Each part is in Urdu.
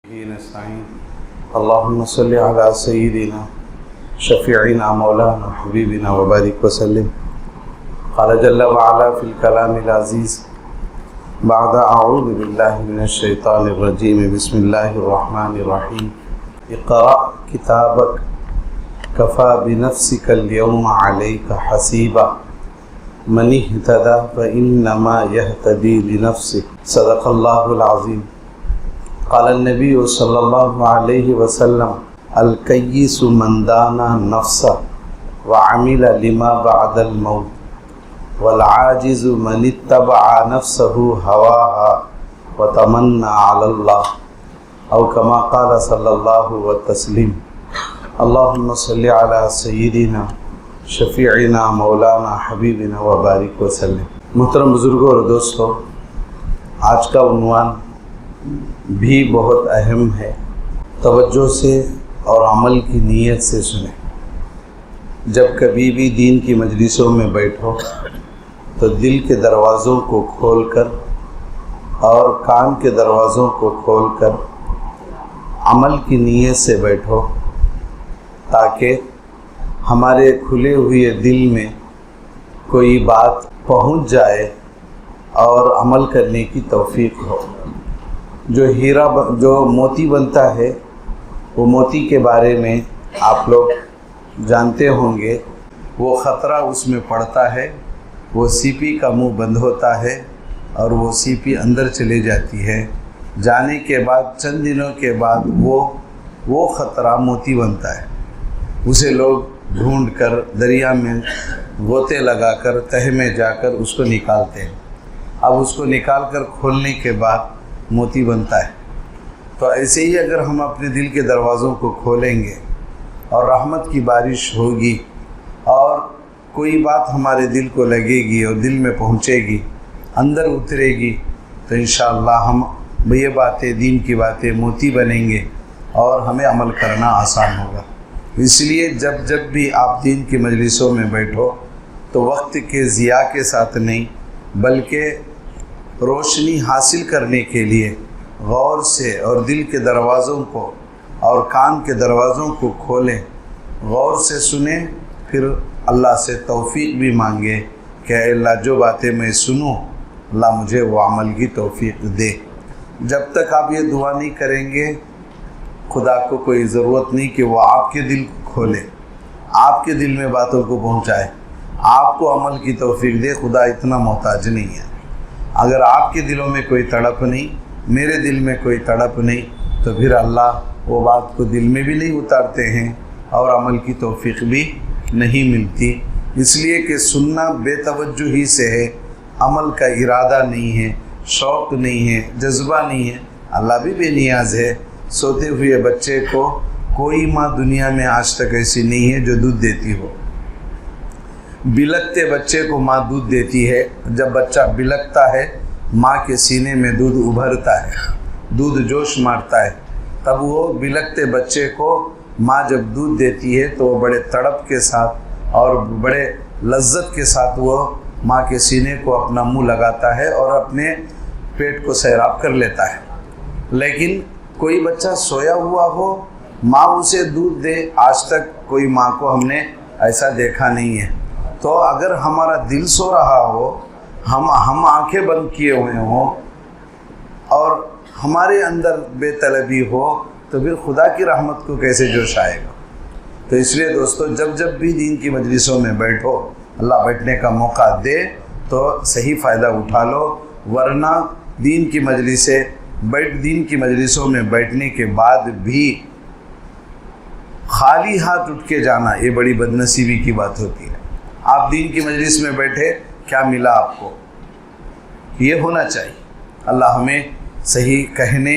نستعين اللهم صل على سيدنا شفيعنا مولانا حبيبنا وبارك وسلم. قال جل وعلا في الكلام العزيز بعد أعوذ بالله من الشيطان الرجيم بسم الله الرحمن الرحيم. اقرأ كتابك كفى بنفسك اليوم عليك حسيبا من اهتدى فإنما يهتدي لنفسه صدق الله العظيم. قال النبي صلى الله عليه وسلم الكيس من دان نفسه وعمل لما بعد الموت والعاجز من اتبع نفسه هواها وتمنى على الله أو كما قال صلى الله وتسليم. اللهم صل على سيدنا شفیعنا مولانا حبیبنا وبارک وسلم. محترم بزرگوں اور دوستوں، آج کا عنوان بھی بہت اہم ہے. توجہ سے اور عمل کی نیت سے سنیں. جب کبھی بھی دین کی مجلسوں میں بیٹھو تو دل کے دروازوں کو کھول کر اور کان کے دروازوں کو کھول کر عمل کی نیت سے بیٹھو تاکہ ہمارے کھلے ہوئے دل میں کوئی بات پہنچ جائے اور عمل کرنے کی توفیق ہو. جو موتی بنتا ہے وہ موتی کے بارے میں آپ لوگ جانتے ہوں گے. وہ خطرہ اس میں پڑتا ہے، وہ سیپی کا منہ بند ہوتا ہے اور وہ سیپی اندر چلے جاتی ہے. جانے کے بعد چند دنوں کے بعد وہ خطرہ موتی بنتا ہے. اسے لوگ ڈھونڈ کر دریا میں غوطے لگا کر تہ میں جا کر اس کو نکالتے ہیں. اب اس کو نکال کر کھولنے کے بعد موتی بنتا ہے. تو ایسے ہی اگر ہم اپنے دل کے دروازوں کو کھولیں گے اور رحمت کی بارش ہوگی اور کوئی بات ہمارے دل کو لگے گی اور دل میں پہنچے گی، اندر اترے گی، تو انشاءاللہ ہم یہ باتیں، دین کی باتیں موتی بنیں گے اور ہمیں عمل کرنا آسان ہوگا. اس لیے جب بھی آپ دین کی مجلسوں میں بیٹھو تو وقت کے ضیاع کے ساتھ نہیں بلکہ روشنی حاصل کرنے کے لیے غور سے اور دل کے دروازوں کو اور کان کے دروازوں کو کھولیں، غور سے سنیں، پھر اللہ سے توفیق بھی مانگے کہ اے اللہ جو باتیں میں سنوں اللہ مجھے وہ عمل کی توفیق دے. جب تک آپ یہ دعا نہیں کریں گے خدا کو کوئی ضرورت نہیں کہ وہ آپ کے دل کو کھولے، آپ کے دل میں باتوں کو پہنچائے، آپ کو عمل کی توفیق دے. خدا اتنا محتاج نہیں ہے. اگر آپ کے دلوں میں کوئی تڑپ نہیں، میرے دل میں کوئی تڑپ نہیں، تو پھر اللہ وہ بات کو دل میں بھی نہیں اتارتے ہیں اور عمل کی توفیق بھی نہیں ملتی. اس لیے کہ سننا بے توجہی سے ہے، عمل کا ارادہ نہیں ہے، شوق نہیں ہے، جذبہ نہیں ہے. اللہ بھی بے نیاز ہے. سوتے ہوئے بچے کو کوئی ماں دنیا میں آج تک ایسی نہیں ہے جو دودھ دیتی ہو. بلکتے بچے کو ماں دودھ دیتی ہے. جب بچہ بلکتا ہے ماں کے سینے میں دودھ ابھرتا ہے، دودھ جوش مارتا ہے. تب وہ بلکتے بچے کو ماں جب دودھ دیتی ہے تو وہ بڑے تڑپ کے ساتھ اور بڑے لذت کے ساتھ وہ ماں کے سینے کو اپنا منہ لگاتا ہے اور اپنے پیٹ کو سیراب کر لیتا ہے. لیکن کوئی بچہ سویا ہوا ہو، ماں اسے دودھ دے، آج تک کوئی ماں کو ہم نے ایسا دیکھا نہیں ہے. تو اگر ہمارا دل سو رہا ہو، ہم آنکھیں بند کیے ہوئے ہوں اور ہمارے اندر بے طلبی ہو تو پھر خدا کی رحمت کو کیسے جوش آئے گا؟ تو اس لیے دوستو جب بھی دین کی مجلسوں میں بیٹھو، اللہ بیٹھنے کا موقع دے تو صحیح فائدہ اٹھا لو. ورنہ دین کی مجلسوں میں بیٹھنے کے بعد بھی خالی ہاتھ اٹھ کے جانا یہ بڑی بدنصیبی کی بات ہوتی ہے. آپ دین کی مجلس میں بیٹھے، کیا ملا آپ کو؟ یہ ہونا چاہیے. اللہ ہمیں صحیح کہنے،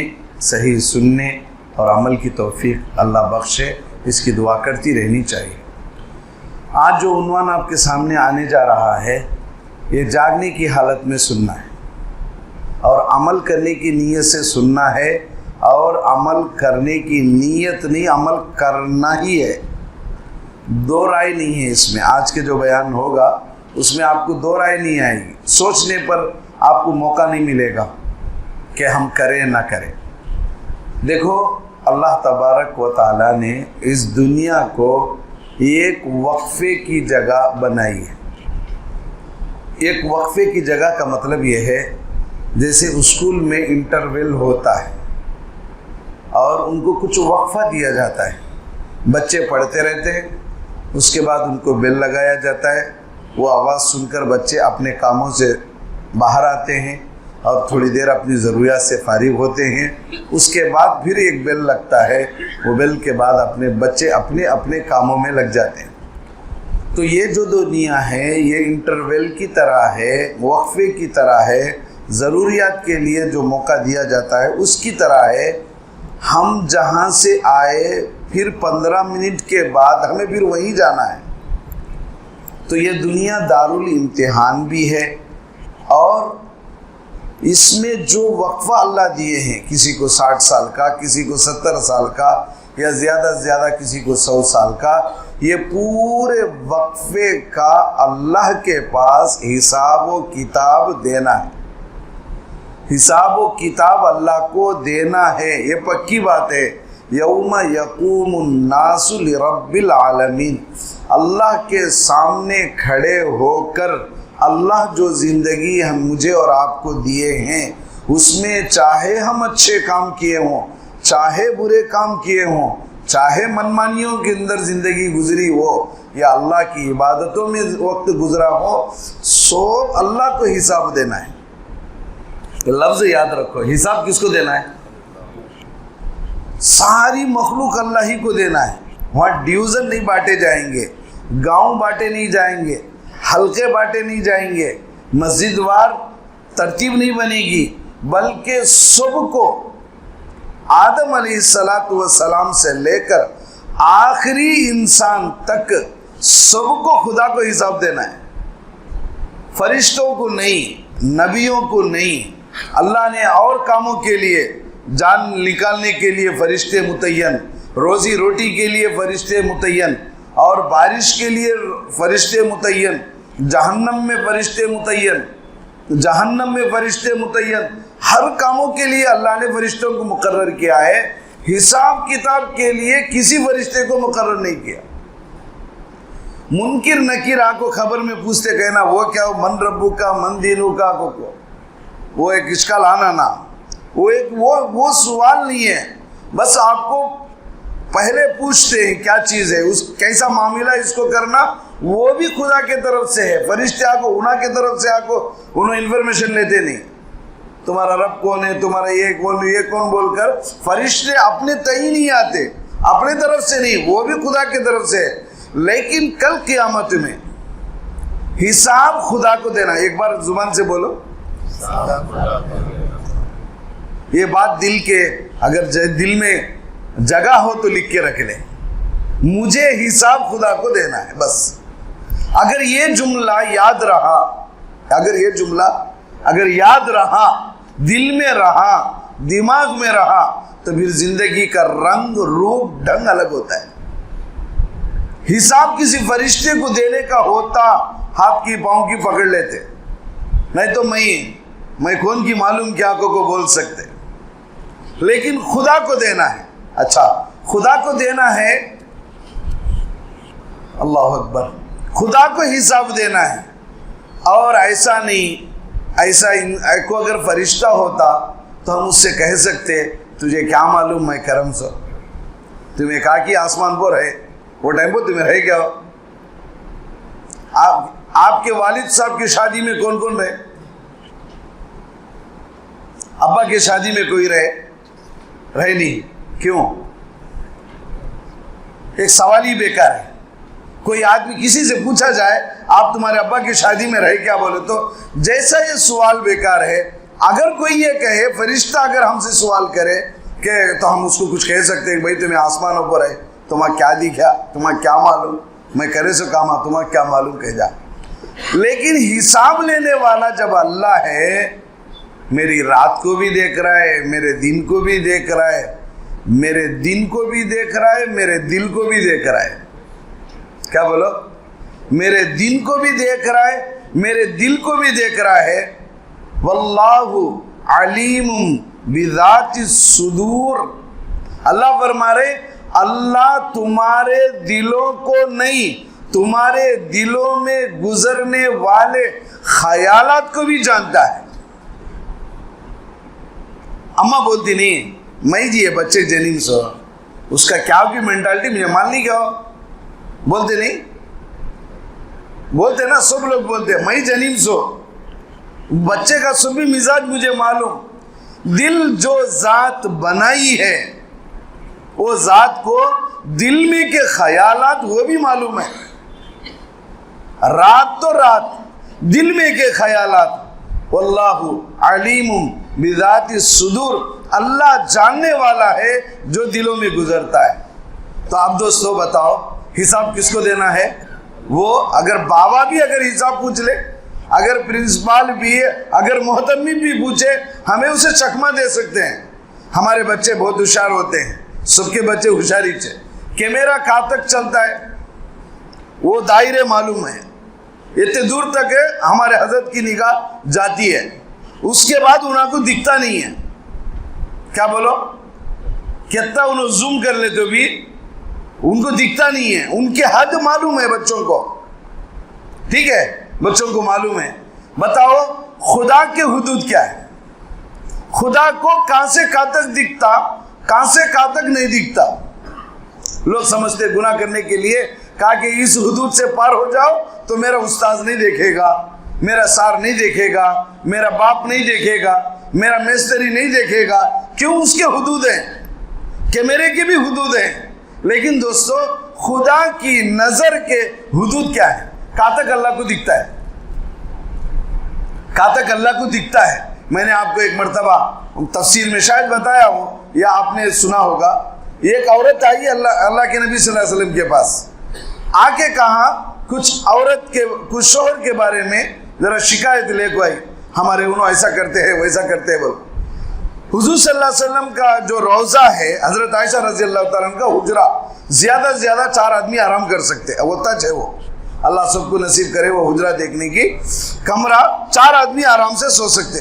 صحیح سننے اور عمل کی توفیق اللہ بخشے، اس کی دعا کرتی رہنی چاہیے. آج جو عنوان آپ کے سامنے آنے جا رہا ہے یہ جاگنے کی حالت میں سننا ہے اور عمل کرنے کی نیت سے سننا ہے. اور عمل کرنے کی نیت نہیں، عمل کرنا ہی ہے. دو رائے نہیں ہے اس میں. آج کے جو بیان ہوگا اس میں آپ کو دو رائے نہیں آئے گی. سوچنے پر آپ کو موقع نہیں ملے گا کہ ہم کریں نہ کریں. دیکھو اللہ تبارک و تعالیٰ نے اس دنیا کو ایک وقفے کی جگہ بنائی ہے. ایک وقفے کی جگہ کا مطلب یہ ہے جیسے اسکول میں انٹرول ہوتا ہے اور ان کو کچھ وقفہ دیا جاتا ہے، بچے پڑھتے رہتے ہیں، اس کے بعد ان کو بیل لگایا جاتا ہے، وہ آواز سن کر بچے اپنے کاموں سے باہر آتے ہیں اور تھوڑی دیر اپنی ضروریات سے فارغ ہوتے ہیں. اس کے بعد پھر ایک بیل لگتا ہے، وہ بیل کے بعد اپنے بچے اپنے اپنے کاموں میں لگ جاتے ہیں. تو یہ جو دنیا ہے یہ انٹرول کی طرح ہے، وقفے کی طرح ہے، ضروریات کے لیے جو موقع دیا جاتا ہے اس کی طرح ہے. ہم جہاں سے آئے پھر 15 منٹ کے بعد ہمیں پھر وہیں جانا ہے. تو یہ دنیا دارالامتحان بھی ہے، اور اس میں جو وقفہ اللہ دیے ہیں، کسی کو 60 سال کا، کسی کو 70 سال کا، یا زیادہ سے زیادہ کسی کو 100 سال کا، یہ پورے وقفے کا اللہ کے پاس حساب و کتاب دینا ہے. حساب و کتاب اللہ کو دینا ہے، یہ پکی بات ہے. یوم یقوم الناس لرب العالمین، اللہ کے سامنے کھڑے ہو کر اللہ جو زندگی ہم مجھے اور آپ کو دیے ہیں اس میں چاہے ہم اچھے کام کیے ہوں، چاہے برے کام کیے ہوں، چاہے منمانیوں کے اندر زندگی گزری ہو یا اللہ کی عبادتوں میں وقت گزرا ہو، سو اللہ کو حساب دینا ہے. لفظ یاد رکھو، حساب کس کو دینا ہے؟ ساری مخلوق اللہ ہی کو دینا ہے. وہاں ڈیوژن نہیں بانٹے جائیں گے، گاؤں بانٹے نہیں جائیں گے، حلقے بانٹے نہیں جائیں گے، مسجد وار ترتیب نہیں بنے گی، بلکہ سب کو آدم علیہ السلام سے لے کر آخری انسان تک سب کو خدا کو حساب دینا ہے. فرشتوں کو نہیں، نبیوں کو نہیں. اللہ نے اور کاموں کے لیے، جان نکالنے کے لیے فرشتے متعین، روزی روٹی کے لیے فرشتے متعین، اور بارش کے لیے فرشتے متعین، جہنم میں فرشتے متعین، جہنم میں فرشتے متعین، ہر کاموں کے لیے اللہ نے فرشتوں کو مقرر کیا ہے. حساب کتاب کے لیے کسی فرشتے کو مقرر نہیں کیا. منکر نکیر آپ کو خبر میں پوچھتے کہنا وہ کیا، من ربو کا من دینو کا کو وہ ایک اشکال آنا نا، وہ سوال نہیں ہے. بس آپ کو پہلے پوچھتے ہیں کیا چیز ہے، اس کیسا معاملہ اس کو کرنا، وہ بھی خدا کے طرف سے ہے. فرشتے آپ کو انہوں کی طرف سے آپ کو انہوں انفارمیشن لیتے نہیں. تمہارا رب کون ہے، تمہارا یہ کون بول کر فرشتے اپنے تئیں نہیں آتے، اپنے طرف سے نہیں، وہ بھی خدا کی طرف سے ہے. لیکن کل قیامت میں حساب خدا کو دینا. ایک بار زبان سے بولو، یہ بات دل کے، اگر دل میں جگہ ہو تو لکھ کے رکھ لیں، مجھے حساب خدا کو دینا ہے. بس اگر یہ جملہ یاد رہا، اگر یاد رہا، دل میں رہا، دماغ میں رہا، تو پھر زندگی کا رنگ روپ ڈھنگ الگ ہوتا ہے. حساب کسی فرشتے کو دینے کا ہوتا ہاتھ کی پاؤں کی پکڑ لیتے، نہیں تو میں کون کی معلوم کیا کو بول سکتے. لیکن خدا کو دینا ہے. اچھا، خدا کو دینا ہے، اللہ اکبر، خدا کو حساب دینا ہے. اور ایسا نہیں، کو اگر فرشتہ ہوتا تو ہم اس سے کہہ سکتے تجھے کیا معلوم میں کرم سو، تمہیں کہا کہ آسمان پر ہے، وہ ٹائم پر تمہیں رہے کیا ہو. آپ کے والد صاحب کی شادی میں کون کون رہے؟ ابا کی شادی میں کوئی رہے نہیں. کیوں؟ ایک سوال ہی بیکار ہے. کوئی آدمی کسی سے پوچھا جائے آپ تمہارے ابا کی شادی میں رہے کیا، بولے تو جیسا یہ سوال بیکار ہے. اگر کوئی یہ کہے، فرشتہ اگر ہم سے سوال کرے کہ تو ہم اس کو کچھ کہہ سکتے ہیں، بھائی تمہیں آسمانوں پر ہے، تمہیں کیا دکھا، تمہیں کیا معلوم، میں کرے سو کام، تمہیں کیا معلوم کہہ جا. لیکن حساب لینے والا جب اللہ ہے، میری رات کو بھی دیکھ رہا ہے، میرے دن کو بھی دیکھ رہا ہے، میرے دن کو بھی دیکھ رہا ہے، میرے دل کو بھی دیکھ رہا ہے. کیا بولو؟ میرے دن کو بھی دیکھ رہا ہے، میرے دل کو بھی دیکھ رہا ہے. واللہ علیم بذات الصدور اللہ فرما رہے اللہ تمہارے دلوں کو نہیں تمہارے دلوں میں گزرنے والے خیالات کو بھی جانتا ہے. اماں بولتی نہیں میں جی یہ بچے جنیم سو اس کا کیا کی مینٹالٹی مجھے ماننی کیا ہو, بولتے نہیں, بولتے نا, سب لوگ بولتے میں جنیم سو, بچے کا سب بھی مزاج مجھے معلوم. دل جو ذات بنائی ہے وہ ذات کو دل میں کے خیالات وہ بھی معلوم ہے. رات تو رات دل میں کے خیالات, واللہ علیم بذات الصدور, اللہ جاننے والا ہے جو دلوں میں گزرتا ہے. تو آپ دوستو بتاؤ حساب کس کو دینا ہے؟ وہ اگر بابا بھی اگر حساب پوچھ لے, اگر پرنسپال بھی اگر محتمی بھی پوچھے, ہمیں اسے چکمہ دے سکتے ہیں. ہمارے بچے بہت ہوشیار ہوتے ہیں, سب کے بچے ہوشیاری سے. کیمرہ کہاں تک چلتا ہے وہ دائرے معلوم ہے, اتنے دور تک ہے ہمارے حضرت کی نگاہ جاتی ہے, اس کے بعد انہوں کو دکھتا نہیں ہے. کیا بولو, کتنا انہوں زوم کر لیتے بھی ان کو دکھتا نہیں ہے. ان کے حد معلوم ہے بچوں کو, ٹھیک ہے, بچوں کو معلوم ہے. بتاؤ خدا کے حدود کیا ہے؟ خدا کو کہاں سے کہاں تک دکھتا, کہاں سے کہاں تک نہیں دکھتا. لوگ سمجھتے گناہ کرنے کے لیے کہا کہ اس حدود سے پار ہو جاؤ تو میرا استاذ نہیں دیکھے گا, میرا سار نہیں دیکھے گا, میرا باپ نہیں دیکھے گا, میرا میستری نہیں دیکھے گا. کیوں؟ اس کے حدود ہیں, کیمرے کی بھی حدود ہیں. لیکن دوستو خدا کی نظر کے حدود کیا ہے؟ کہاں تک اللہ کو دکھتا ہے, کہاں تک اللہ کو دکھتا ہے. میں نے آپ کو ایک مرتبہ تفسیر میں شاید بتایا ہوں یا آپ نے سنا ہوگا, ایک عورت آئی اللہ کے نبی صلی اللہ علیہ وسلم کے پاس, آ کے کہا کچھ عورت کے کچھ شوہر کے بارے میں ذرا شکایت لے کو آئی, ہمارے انہوں ایسا کرتے ہیں ویسا کرتے ہیں. بول حضور صلی اللہ علیہ وسلم کا جو روضہ ہے, حضرت عائشہ رضی اللہ تعالیٰ عنہ کا حجرہ, زیادہ سے زیادہ 4 آدمی آرام کر سکتے ہیں. وہ تج ہے, وہ اللہ سب کو نصیب کرے وہ حجرہ دیکھنے کی. کمرہ 4 آدمی آرام سے سو سکتے.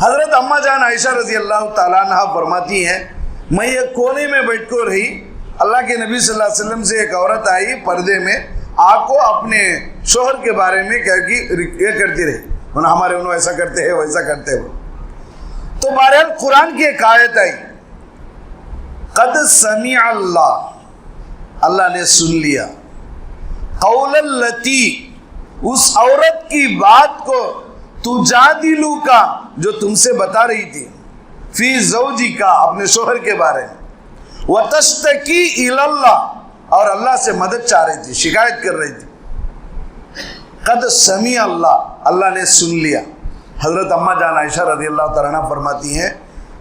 حضرت اماں جان عائشہ رضی اللہ تعالیٰ عنہ فرماتی ہیں میں یہ کونے میں بیٹھ کر رہی, اللہ کے نبی صلی اللہ علیہ وسلم سے ایک عورت آئی پردے میں, آپ کو اپنے شوہر کے بارے میں یہ کرتی رہی, ہمارے انہوں ایسا کرتے ہیں ویسا کرتے ہیں. تو بہرحال قرآن کی ایک آیت آئی, قد سمع اللہ, اللہ نے سن لیا, قول التی, اس عورت کی بات کو, تجادلو کا, جو تم سے بتا رہی تھی, فی زوجی کا, اپنے شوہر کے بارے میں, وتشتکی الی اللہ, اور اللہ سے مدد چاہ رہی تھی, شکایت کر رہی تھی. قد سمع اللہ, اللہ نے سن لیا. حضرت اماں جان عائشہ رضی اللہ تعالیٰ عنہ فرماتی ہیں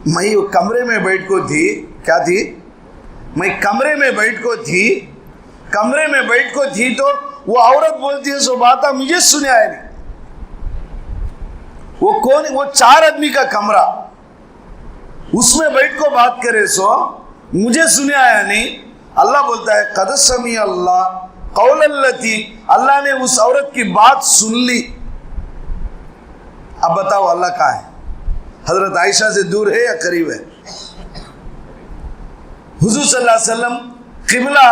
میں کمرے میں بیٹھ کو تھی, کیا تھی, میں کمرے میں بیٹھ کو تھی, کمرے میں بیٹھ کو تھی تو وہ عورت بولتی ہے سو بات مجھے سنے آئے نہیں. وہ کون, وہ 4 آدمی کا کمرہ, اس میں بیٹھ کو بات کرے سو مجھے سنے آیا نہیں. اللہ بولتا ہے قد سمع اللہ قول التی, اللہ نے اس عورت کی بات سن لی. اب بتاؤ اللہ کہاں ہے؟ حضرت عائشہ سے دور ہے یا قریب ہے؟ حضور صلی اللہ علیہ وسلم قبلہ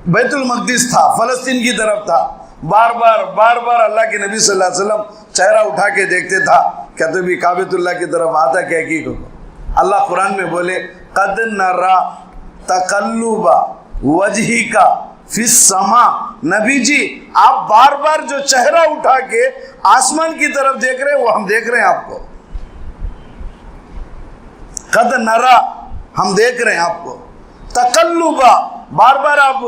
بیت المقدس تھا, فلسطین کی طرف تھا. بار بار اللہ کے نبی صلی اللہ علیہ وسلم چہرہ اٹھا کے دیکھتے تھا, کیا تو بھی کعبۃ اللہ کی طرف آتا کیا کی کو. اللہ قرآن میں بولے قد نرا تقلب وجہک فی السماء, نبی جی آپ بار بار جو چہرہ اٹھا کے آسمان کی طرف دیکھ رہے ہیں وہ ہم دیکھ رہے ہیں آپ کو. قد نرا, ہم دیکھ رہے ہیں آپ کو. تقلبا, بار بار آپ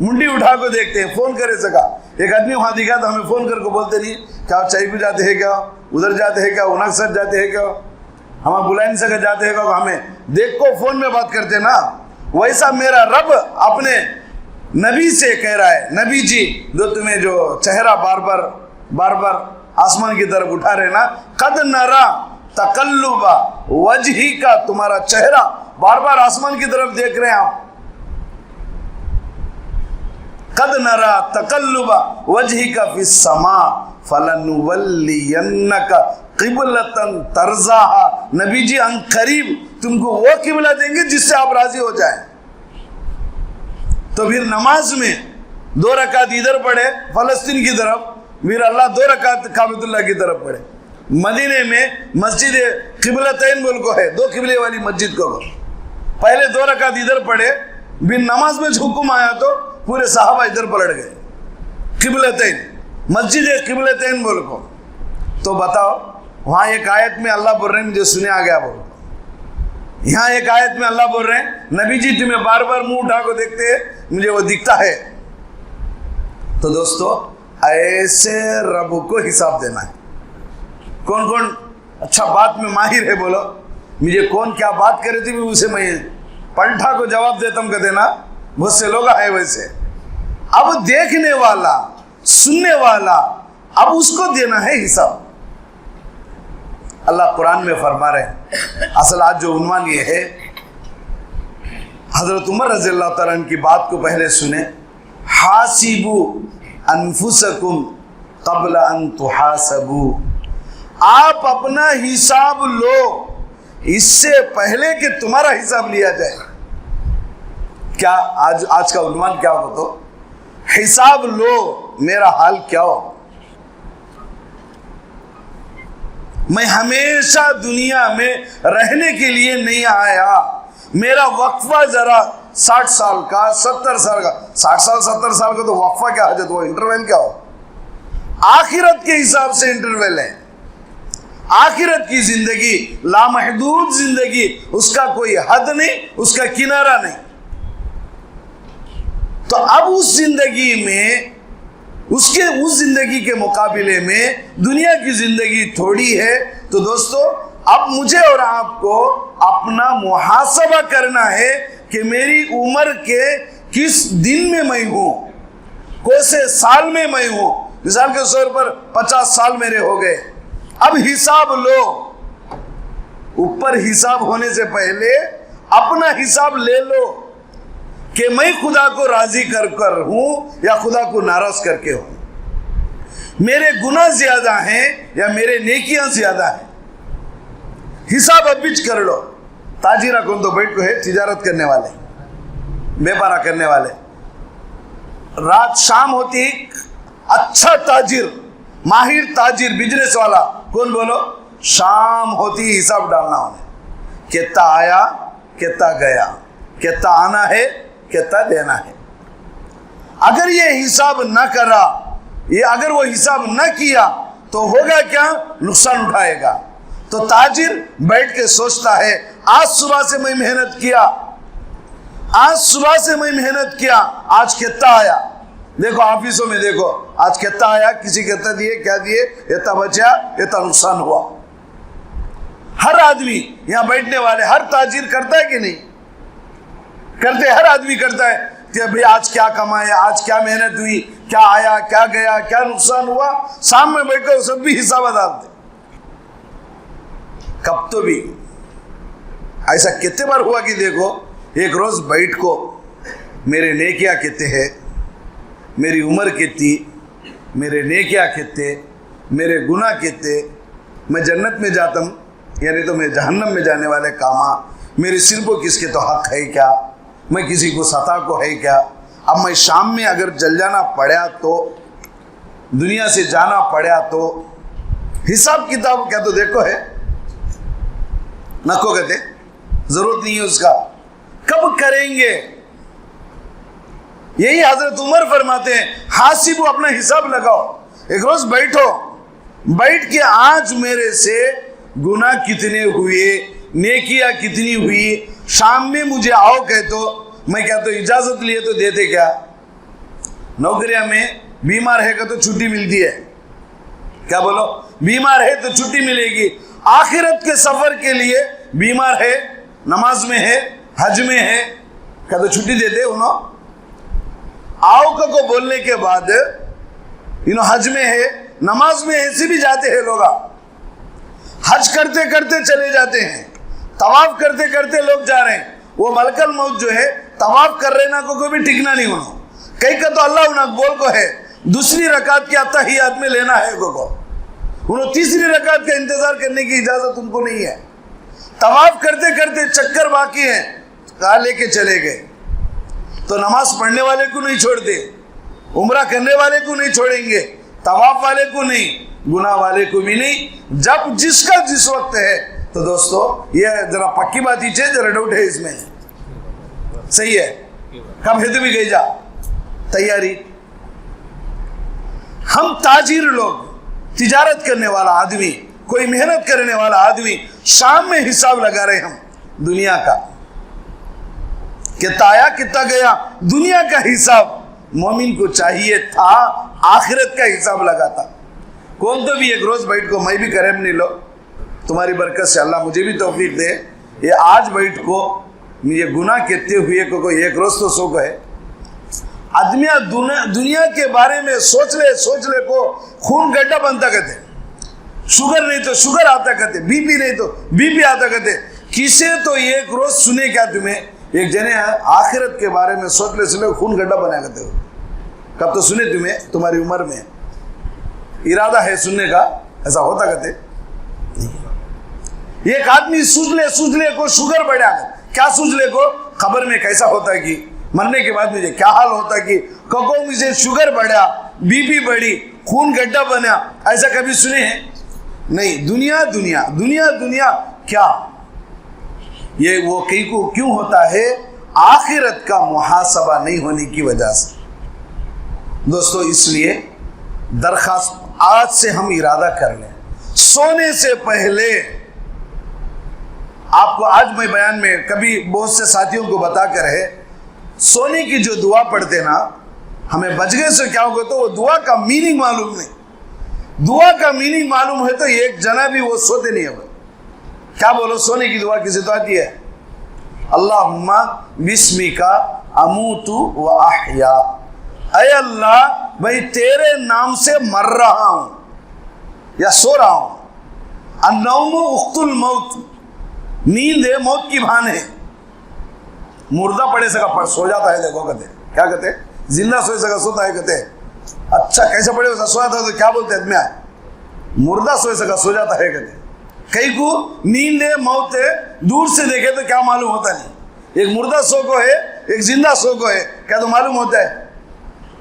منڈی اٹھا کو دیکھتے ہیں. فون کرے سکا, ایک آدمی وہاں دکھا تو ہمیں فون کر کو بولتے نہیں کیا چائے پہ جاتے ہیں, کیا ادھر جاتے ہیں, کیا انک سر جاتے ہیں, کیا ہمیں بلا نہیں سکا جاتے ہیں, کیا ہمیں دیکھ کو فون میں بات کرتے نا. ویسا میرا رب اپنے نبی سے کہہ رہا ہے, نبی جی جو تمہیں جو چہرہ بار بار آسمان کی طرف اٹھا رہے نا, قد نرا تقلب وجہک, تمہارا چہرہ بار بار آسمان کی طرف دیکھ رہے ہیں آپ. قد نرا تقلب وجہک فی السماء فلنولینک قبلتن ترضاہا، نبی جی ان قریب تم کو وہ قبلہ دیں گے جس سے آپ راضی ہو جائیں۔ تو پھر نماز میں 2 رکعت ادھر پڑھے فلسطین کی طرف، پھر اللہ 2 رکعت کعبۃ اللہ کی طرف پڑھے۔ مدینے میں مسجد قبلتین بول کو ہے، 2 قبلے والی مسجد کو، پہلے 2 رکعت ادھر پڑھے، پھر نماز میں حکم آیا تو پورے صحابہ ادھر پلٹ گئے، قبلتین، مسجد قبلتین بول کو۔ تو بتاؤ وہاں ایک آیت میں اللہ بول رہے ہیں مجھے سنے آ گیا بول، یہاں ایک آیت میں اللہ بول رہے ہیں نبی جی تمہیں بار بار منہ اٹھا کو دیکھتے ہیں، مجھے وہ دکھتا ہے۔ تو دوستو ایسے رب کو حساب دینا ہے۔ کون کون اچھا بات میں ماہر ہے بولو، مجھے کون کیا بات کرے تھی اسے میں پلٹا کو جواب دیتا ہوں، کہتے نا بہت سے لوگ آئے ویسے۔ اب دیکھنے والا سننے والا اب اس کو دینا ہے حساب۔ اللہ قرآن میں فرما رہے ہیں، اصل آج جو عنوان یہ ہے، حضرت عمر رضی اللہ تعالیٰ عنہ کی بات کو پہلے سنیں، حاسبوا انفسکم قبل ان تحاسبوا، آپ اپنا حساب لو اس سے پہلے کہ تمہارا حساب لیا جائے۔ کیا آج کا عنوان کیا ہو تو حساب لو میرا حال کیا ہو۔ میں ہمیشہ دنیا میں رہنے کے لیے نہیں آیا، میرا وقفہ ذرا 60 سال کا 70 سال کا، 60 سال 70 سال کا تو وقفہ کیا حاجت، وہ انٹرول کیا ہو، آخرت کے حساب سے انٹرول ہے۔ آخرت کی زندگی لامحدود زندگی، اس کا کوئی حد نہیں، اس کا کنارہ نہیں۔ تو اب اس زندگی میں اس زندگی کے مقابلے میں دنیا کی زندگی تھوڑی ہے۔ تو دوستو اب مجھے اور آپ کو اپنا محاسبہ کرنا ہے کہ میری عمر کے کس دن میں میں ہوں، کون سے سال میں میں ہوں۔ مثال کے طور پر 50 سال میرے ہو گئے، اب حساب لو۔ اوپر حساب ہونے سے پہلے اپنا حساب لے لو کہ میں خدا کو راضی کر ہوں یا خدا کو ناراض کر کے ہوں، میرے گناہ زیادہ ہیں یا میرے نیکیاں زیادہ ہیں۔ حساب ابچ کر لو۔ تاجرہ کون تو بیٹھ کو ہے، تجارت کرنے والے، بیپارہ کرنے والے، رات شام ہوتی اچھا تاجر، ماہر تاجر، بزنس والا کون بولو، شام ہوتی حساب ڈالنا انہیں، کتنا آیا کتنا گیا، کتنا آنا ہے کتنا دینا ہے۔ اگر یہ حساب نہ کرا، اگر وہ حساب نہ کیا تو ہوگا کیا، نقصان اٹھائے گا۔ تو تاجر بیٹھ کے سوچتا ہے آج صبح سے میں محنت کیا، آج صبح سے میں محنت کیا، آج کتنا آیا۔ دیکھو آفیسوں میں دیکھو آج کتنا آیا، کسی کتنا دیے، کیا دیے، اتنا بچا، اتنا نقصان ہوا۔ ہر آدمی یہاں بیٹھنے والے ہر تاجر کرتا ہے کہ نہیں کرتے، ہر آدمی کرتا ہے کہ بھئی آج کیا کمائے، آج کیا محنت ہوئی، کیا آیا، کیا گیا، کیا نقصان ہوا، سامنے بیٹھ کر سب بھی حساب ڈالتے۔ کب تو بھی ایسا کتنے بار ہوا کہ دیکھو ایک روز بیٹھ کو میرے نیکیاں کتنے ہیں، میری عمر کتنی، میرے نیکیاں کتنے، میرے گناہ کتنے، میں جنت میں جاتا ہوں یعنی تو میں جہنم میں جانے والے کاما، میرے سر کو کس کے تو حق ہے کیا، میں کسی کو ستا کو ہے کیا۔ اب میں شام میں اگر جل جانا پڑا تو، دنیا سے جانا پڑا تو، حساب کتاب کیا تو دیکھو ہے نکو کہتے، ضرورت نہیں ہے اس کا، کب کریں گے۔ یہی حضرت عمر فرماتے ہیں حاسبو، اپنا حساب لگاؤ، ایک روز بیٹھو، بیٹھ کے آج میرے سے گناہ کتنے ہوئے، نیکیاں کتنی ہوئی، شام میں مجھے آؤ کہہ تو میں کیا تو اجازت لیے تو دیتے کیا۔ نوکریاں میں بیمار ہے کہ تو چھٹی ملتی ہے، کیا بولو، بیمار ہے تو چھٹی ملے گی۔ آخرت کے سفر کے لیے بیمار ہے، نماز میں ہے، حج میں ہے، کیا تو چھٹی دیتے انہوں آؤ کو بولنے کے بعد حج میں ہے، نماز میں ایسے بھی جاتے ہیں لوگ، حج کرتے کرتے چلے جاتے ہیں، طواف کرتے کرتے لوگ جا رہے ہیں۔ وہ ملک الموت جو ہے طواف کر رہے نا کو بھی ٹکنا نہیں انہوں، کئی کا تو اللہ انہوں بول کو ہے دوسری رکعت کے اتحیات میں لینا ہے کو انہوں تیسری رکعت کا انتظار کرنے کی اجازت ان کو نہیں ہے. طواف کرتے کرتے چکر باقی ہیں, کہاں لے کے چلے گئے. تو نماز پڑھنے والے کو نہیں چھوڑتے, عمرہ کرنے والے کو نہیں چھوڑیں گے, طواف والے کو نہیں, گناہ والے کو بھی نہیں. جب جس کا جس وقت ہے. تو دوستو یہ ذرا پکی بات ہی ذرا ڈاؤٹ ہے اس میں, صحیح ہے, کب ہے تو بھی گئی جا تیاری. ہم تاجر لوگ, تجارت کرنے والا آدمی, کوئی محنت کرنے والا آدمی, شام میں حساب لگا رہے ہم دنیا کا, کتنا آیا کتنا گیا, دنیا کا حساب. مومن کو چاہیے تھا آخرت کا حساب لگاتا. کون تو بھی ایک روز بیٹھ کو, میں بھی کرم نہیں لو, تمہاری برکت سے اللہ مجھے بھی توفیق دے, یہ آج بیٹھ کو یہ گناہ کہتے ہوئے کو ایک روز تو سو کو ہے. آدمی دنیا کے بارے میں سوچ لے کو خون گڈھا بنتا کہتے, شوگر نہیں تو شوگر آتا کہتے, بی پی نہیں تو بی پی آتا کہتے. کسے تو ایک روز سنے کیا تمہیں ایک جنے آخرت کے بارے میں سوچ لے خون گڈھا بنایا کرتے ہو, کب تو سنے تمہیں تمہاری عمر میں ارادہ ہے سننے کا, ایسا ہوتا کہتے. ایک آدمی سوچ لے کو شوگر بڑھا, کیا سوچ لے کو خبر میں کیسا ہوتا کہ مرنے کے بعد مجھے کیا حال ہوتا کہ ککو مجھے شوگر بڑھا, بی پی بڑھی, خون گڈھا بنا, ایسا کبھی سنے ہیں نہیں. دنیا دنیا دنیا دنیا کیا یہ وہ کئی کو کیوں ہوتا ہے؟ آخرت کا محاسبہ نہیں ہونے کی وجہ سے. دوستو اس لیے درخواست آج سے ہم ارادہ کر لیں, سونے سے پہلے. آپ کو آج میں بیان میں کبھی بہت سے ساتھیوں کو بتا کر ہے, سونے کی جو دعا پڑھتے نا, ہمیں بچ گئے سے کیا ہوگا, تو وہ دعا کا میننگ معلوم نہیں. دعا کا میننگ معلوم ہے تو ایک جنا بھی وہ سوتے نہیں ہے. کیا بولو سونے کی دعا کسی تو آتی ہے, اللہم بسمک اموت و احیا, اے اللہ بھائی تیرے نام سے مر رہا ہوں یا سو رہا ہوں. النوم اخت الموت, نیند ہے موت کی بہان ہے. مردہ پڑے سکا سو جاتا ہے, دیکھو کہتے کیا کہتے, زندہ سوئے سکا سوتا ہے کہتے. اچھا کیسے پڑے سویا تھا تو کیا بولتے ہیں, مردہ سوئے سکا سو جاتا ہے کہتے. کئی کو نیند ہے موت ہے, دور سے دیکھے تو کیا معلوم ہوتا نہیں. ایک مردہ سو کو ہے, ایک زندہ سو کو ہے, کیا تو معلوم ہوتا ہے.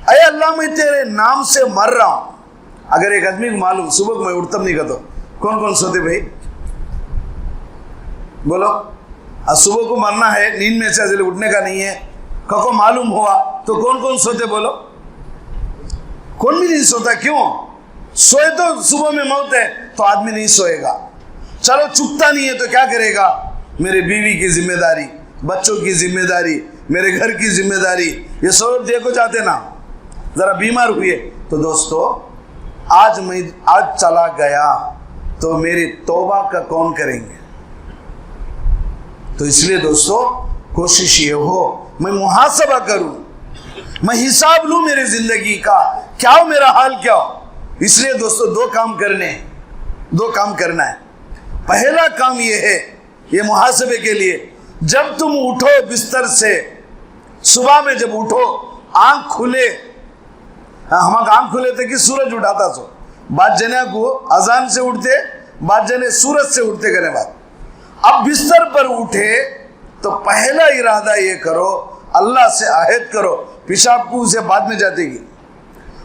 اے اللہ میں تیرے نام سے مر رہا ہوں. اگر ایک آدمی کو معلوم صبح کو میں اٹھتا نہیں کہتا, کون کون سوتے بھائی بولو, صبح کو مرنا ہے, نیند میں سے اٹھنے کا نہیں ہے, کو معلوم ہوا تو کون کون سوتے بولو, کون بھی نہیں سوتا. کیوں سوئے تو صبح میں موت ہے تو آدمی نہیں سوئے گا. چلو چکتا نہیں ہے تو کیا کرے گا, میرے بیوی کی ذمہ داری, بچوں کی ذمہ داری, میرے گھر کی ذمہ داری, یہ سب دیکھو جاتے نا, ذرا بیمار ہوئے تو دوستو آج چلا گیا تو میری توبہ کا کون کریں گے. تو اس لیے دوستو کوشش یہ ہو میں محاسبہ کروں, میں حساب لوں میری زندگی کا, کیا ہو میرا حال کیا ہو. اس لیے دوستو دو کام کرنا ہے. پہلا کام یہ ہے, یہ محاسبے کے لیے, جب تم اٹھو بستر سے, صبح میں جب اٹھو آنکھ کھلے, ہم آنکھ کھلے تھے کہ سورج اٹھاتا سو, بعد جنے کو اذان سے اٹھتے, بعد جنے سورج سے اٹھتے کرنے بعد. اب بستر پر اٹھے تو پہلا ارادہ یہ کرو, اللہ سے عہد کرو, پیشاب کو اسے بعد میں جاتے گی,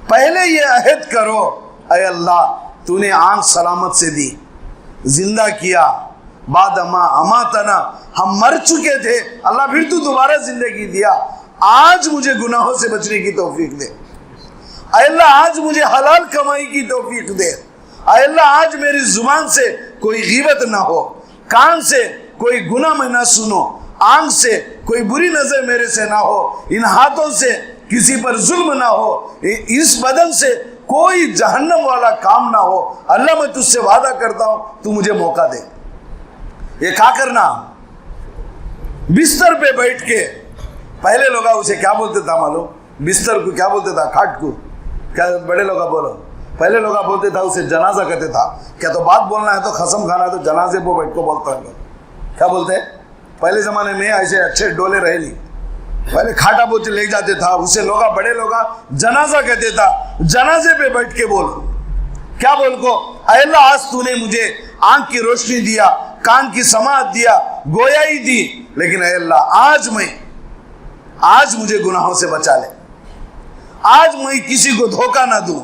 پہلے یہ عہد کرو, اے اللہ تو نے آنکھ سلامت سے دی, زندہ کیا, بعد اماتنا ہم مر چکے تھے, اللہ پھر تو دوبارہ زندگی دیا, آج مجھے گناہوں سے بچنے کی توفیق دے. اے اللہ آج مجھے حلال کمائی کی توفیق دے. اے اللہ آج میری زبان سے کوئی غیبت نہ ہو, کان سے کوئی گناہ میں نہ سنو, آنکھ سے کوئی بری نظر میرے سے نہ ہو, ان ہاتھوں سے کسی پر ظلم نہ ہو, اس بدن سے کوئی جہنم والا کام نہ ہو. اللہ میں تجھ سے وعدہ کرتا ہوں تو مجھے موقع دے. یہ کیا کرنا, بستر پہ بیٹھ کے, پہلے لوگ اسے کیا بولتے تھا معلوم, بستر کو کیا بولتے تھا, کھاٹ کو کیا بڑے لوگ بولو, پہلے لوگ بولتے تھا اسے جنازہ کہتے تھا. کیا تو بات بولنا ہے تو قسم کھانا ہے تو جنازے پہ بیٹھ کو بولتا ہے. کیا بولتے ہیں پہلے زمانے میں ایسے اچھے ڈولے رہے نہیں, پہلے کھاٹا بوتے لے جاتے تھا, اسے لوگ بڑے لوگ جنازہ کہتے تھا, جنازے پہ بیٹھ کے بولو. کیا بول کو؟ اے اللہ آج تو نے مجھے آنکھ کی روشنی دیا، کان کی سماعت دیا، گویائی دی، لیکن اے اللہ آج مجھے گناہوں سے بچا لے، آج میں کسی کو دھوکہ نہ دوں،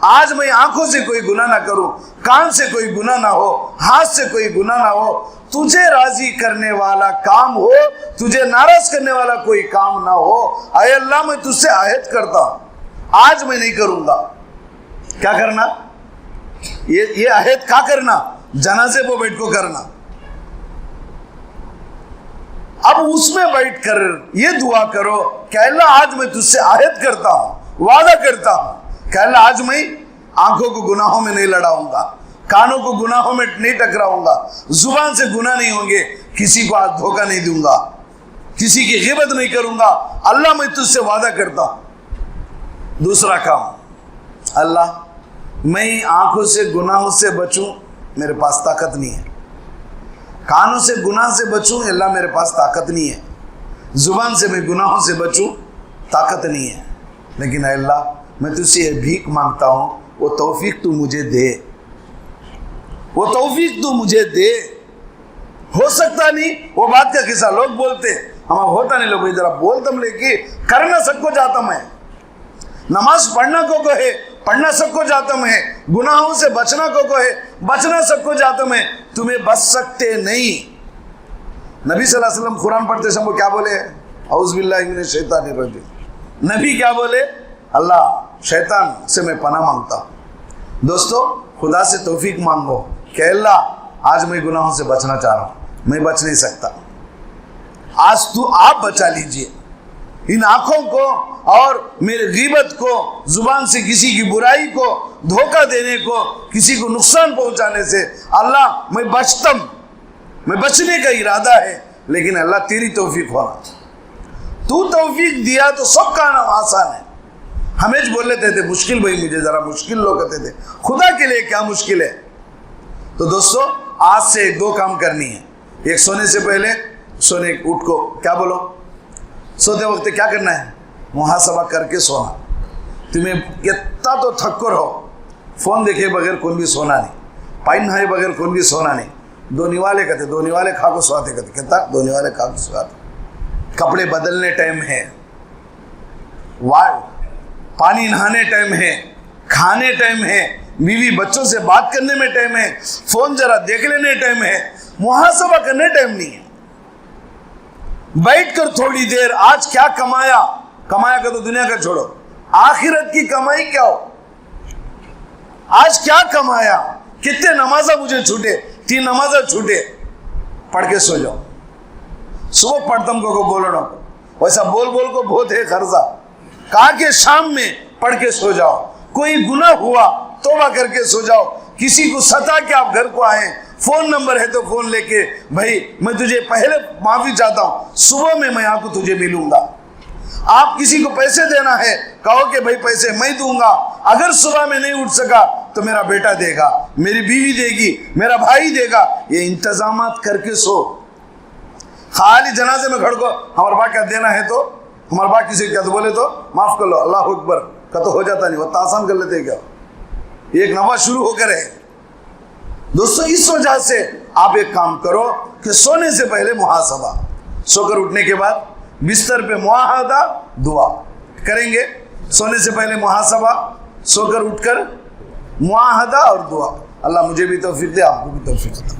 آج میں آنکھوں سے کوئی گناہ نہ کروں، کان سے کوئی گناہ نہ ہو، ہاتھ سے کوئی گناہ نہ ہو، تجھے راضی کرنے والا کام ہو، تجھے ناراض کرنے والا کوئی کام نہ ہو۔ اے اللہ میں تجھ سے عہد کرتا ہوں آج میں نہیں کروں گا۔ کیا کرنا؟ یہ عہد کیا کرنا؟ جنازے پہ بیٹھ کو کرنا۔ اب اس میں بیٹھ کر یہ دعا کرو کہ اللہ آج میں تجھ سے عہد کرتا ہوں، وعدہ کرتا ہوں کہ اللہ آج میں آنکھوں کو گناہوں میں نہیں لڑاؤں گا، کانوں کو گناہوں میں نہیں ٹکراؤں گا، زبان سے گناہ نہیں ہوں گے، کسی کو آج دھوکہ نہیں دوں گا، کسی کی غیبت نہیں کروں گا، اللہ میں تجھ سے وعدہ کرتا ہوں۔ دوسرا کام، اللہ میں آنکھوں سے گناہوں سے بچوں، میرے پاس طاقت نہیں ہے، کانوں سے گناہ سے بچوں، اللہ میرے پاس طاقت نہیں ہے، زبان سے میں گناہوں سے بچوں، طاقت نہیں ہے، لیکن اے اللہ میں تجھ سے یہ بھیک مانگتا ہوں، وہ توفیق تو مجھے دے، وہ توفیق تو مجھے دے۔ ہو سکتا نہیں، وہ بات کا قصہ لوگ بولتے، ہمیں ہوتا نہیں، لوگ ادھر بولتم لے کے کرنا سب کو جاتا میں، نماز پڑھنا کو ہے، پڑھنا سب کو جاتا میں، گناہوں سے بچنا کو ہے، بچنا سب کو جاتا میں، تمہیں بچ سکتے نہیں۔ نبی صلی اللہ علیہ وسلم قرآن پڑھتے سب کو کیا بولے؟ اعوذ باللہ من الشیطان الرجیم۔ نبی کیا بولے؟ اللہ شیطان سے میں پناہ مانگتا ہوں۔ دوستو خدا سے توفیق مانگو کہ اللہ آج میں گناہوں سے بچنا چاہ رہا ہوں، میں بچ نہیں سکتا، آج تو آپ بچا لیجئے ان آنکھوں کو اور میرے غیبت کو، زبان سے کسی کی برائی کو، دھوکہ دینے کو، کسی کو نقصان پہنچانے سے۔ اللہ میں بچتم، میں بچنے کا ارادہ ہے، لیکن اللہ تیری توفیق ہونا، تو توفیق دیا تو سب کا نام آسان ہے۔ ہمیش بول لیتے تھے مشکل، بھائی مجھے ذرا مشکل، لوگ کہتے تھے خدا کے لیے کیا مشکل ہے؟ تو دوستو آج سے دو کام کرنی ہے۔ ایک، سونے سے پہلے اٹھ کو کیا بولو، سوتے وقت کیا کرنا ہے؟ محاسبہ کر کے سونا۔ تمہیں کتنا تو تھکر ہو، فون دیکھے بغیر کون بھی سونا نہیں، پائن نہائے بغیر کون بھی سونا نہیں۔ دونی والے کہتے، دونی والے کھا کو سواتے کہتے، کہتا دونی والے کھا کو سواتے۔ کپڑے بدلنے ٹائم ہے، پانی نہانے ٹائم ہے، کھانے ٹائم ہے، بیوی بچوں سے بات کرنے میں ٹائم ہے، فون ذرا دیکھ لینے ٹائم ہے، محاسبہ کرنے ٹائم نہیں ہے۔ بیٹھ کر تھوڑی دیر آج کیا کمایا کا تو دنیا کا چھوڑو، آخرت کی کمائی کیا ہو، آج کیا کمایا، کتنے نمازہ مجھے چھوٹے، 3 نمازہ چھوٹے، پڑھ کے سو جاؤ۔ صبح پڑھتم کو بولنا، ویسا بول کو بہت ہے خرچہ، کہا کہ شام میں پڑھ کے سو جاؤ۔ کوئی گناہ ہوا توبہ کر کے سو جاؤ، کسی کو ستا کے آپ گھر کو آئیں، فون نمبر ہے تو فون لے کے، بھائی میں تجھے پہلے معافی چاہتا ہوں، صبح میں آ کو تجھے ملوں گا۔ آپ کسی کو پیسے دینا ہے، کہو کہ بھائی پیسے میں دوں گا، اگر صبح میں نہیں اٹھ سکا تو میرا بیٹا دے گا، میری بیوی دے گی، میرا بھائی دے گا، یہ انتظامات کر کے سو۔ خالی جنازے میں کھڑ کو ہمارا با کیا دینا ہے تو ہمارا با کسی کیا تو بولے تو معاف کر لو، اللہ اکبر کا تو ہو جاتا نہیں، وہ آسان کر لیتے کیا، ایک نفع شروع ہو کر ہے۔ دوستو اس وجہ سے آپ ایک کام کرو کہ سونے سے پہلے محاسبہ، سو کر اٹھنے کے بعد بستر پہ معاہدہ دعا کریں گے، سونے سے پہلے محاسبہ، سو کر اٹھ کر معاہدہ اور دعا۔ اللہ مجھے بھی توفیق دے، آپ کو بھی توفیق دے۔